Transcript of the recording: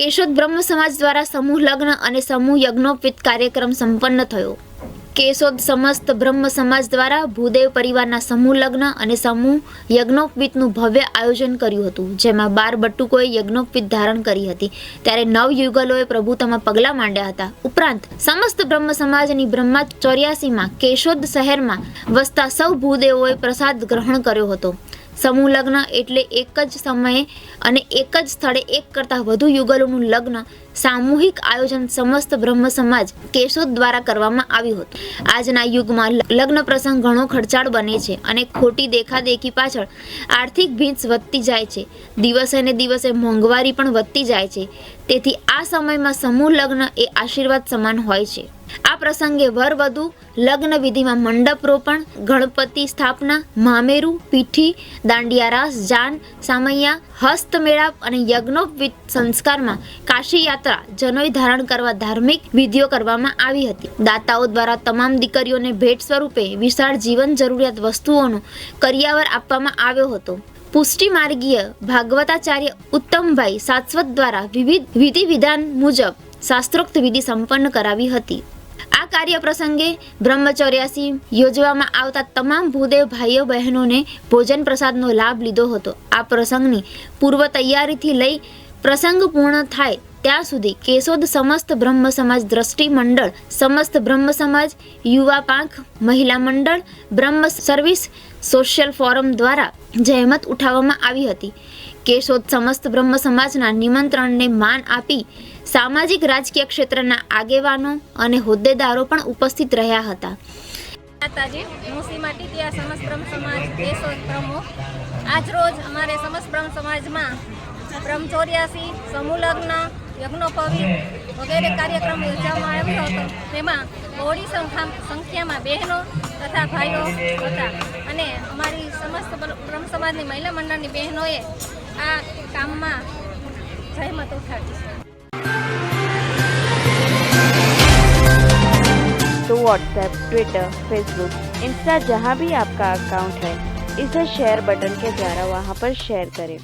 केशोद ब्रह्म समाज द्वारा समूह लग्न और समूह यज्ञोपवीत कार्यक्रम संपन्न थयो। केशोद समस्त ब्रह्म समाज द्वारा भूदेव परिवारना समूह लग्न और समूह यज्ञोपवीतनु भव्य आयोजन कर्युं हतुं, जेमां 12 बटुकोए यज्ञोपवीत धारण करी हती। त्यारे 9 युगलोए प्रभुतामां पगला मांड्या हता। उपरांत समस्त ब्रह्म समाजनी ब्रह्मा 84 मां केशोद शहेरमां वसता सौ भूदेवोए प्रसाद ग्रहण कर्यो हतो। समूह लग्न एटले एक ज समये अने एक ज स्थळे एक करता वधु युगलोनुं लग्न सामूहिक आयोजन समस्त ब्रह्म समाज केशोद द्वारा करवामां आव्युं हतुं। आजना युगमां लग्न प्रसंग घणो खर्चाळ बने छे अने खोटी देखादेखी पाछळ आर्थिक भींस वधती जाय छे। दिवसे ने दिवसे मोंघवारी पण वधती जाय छे। तेथी आ समयमां समूह लग्न ए आशीर्वाद समान होय छे। आ प्रसंगे वर वधु लग्न विधिमां मंडप रोपण, गणपति स्थापना, मामेरू, पीठी, दांडिया रास, जान, सामैया, हस्तमेळाप अने यज्ञोपवीत संस्कारमां काशी यात्रा, जनोई धारण करवा धार्मिक विधिओ करवामां आवी हती। दाताओ द्वारा तमाम दीकरीओने भेट स्वरूपे विशाळ जीवन जरूरियात वस्तुओनो करियावर आपवामां આવ્યો હતો। पुष्टि मार्गीय भागवताचार्य उत्तमभाई सासवत द्वारा विविध विधि विधान मुजब शास्त्रोक्त विधि संपन्न करावी हती। आ कार्य प्रसंगे ब्रह्मचर्यासी योजवामां आवता तमाम भूदेव भाईओ बहनोने भोजन प्रसादनो लाभ लीधो हतो। आ प्रसंगनी पूर्व तैयारीथी लई प्रसंग पूर्ण थाय ત્યાં સુધી કેશોદ સમસ્ત બ્રહ્મ સમાજ દ્રષ્ટિ મંડળ, સમસ્ત બ્રહ્મ સમાજ, યુવા પાંખ, મહિલા મંડળ, બ્રહ્મ સર્વિસ સોશિયલ ફોરમ દ્વારા જહેમત ઉઠાવવામાં આવી હતી। કેશોદ સમસ્ત બ્રહ્મ સમાજના નિમંત્રણને માન આપી સામાજિક રાજકીય ક્ષેત્રના આગેવાનો અને હોદ્દેદારો પણ ઉપસ્થિત રહ્યા હતા। માતાજી, હું સીમા ટીટિયા, સમસ્ત બ્રહ્મ સમાજ કેશોદ પ્રમુખ। આજ રોજ અમારે સમસ્ત બ્રહ્મ સમાજમાં બ્રહ્મચર્યાસી, સમૂહ લગ્ન, યજ્ઞોપવીત વગેરે કાર્યક્રમ યોજવામાં આવ્યો હતો। તેમાં બહોળી સંખ્યામાં બહેનો તથા ભાઈઓ હતા અને અમારી સમસ્ત બ્રહ્મ સમાજની મહિલા મંડળની બહેનોએ આ કામમાં જહેમત ઉઠાવી છે। तो व्हाट्सएप, ट्विटर, फेसबुक, इंस्टा जहाँ भी आपका अकाउंट है, इसे शेयर बटन के द्वारा वहाँ पर शेयर करें।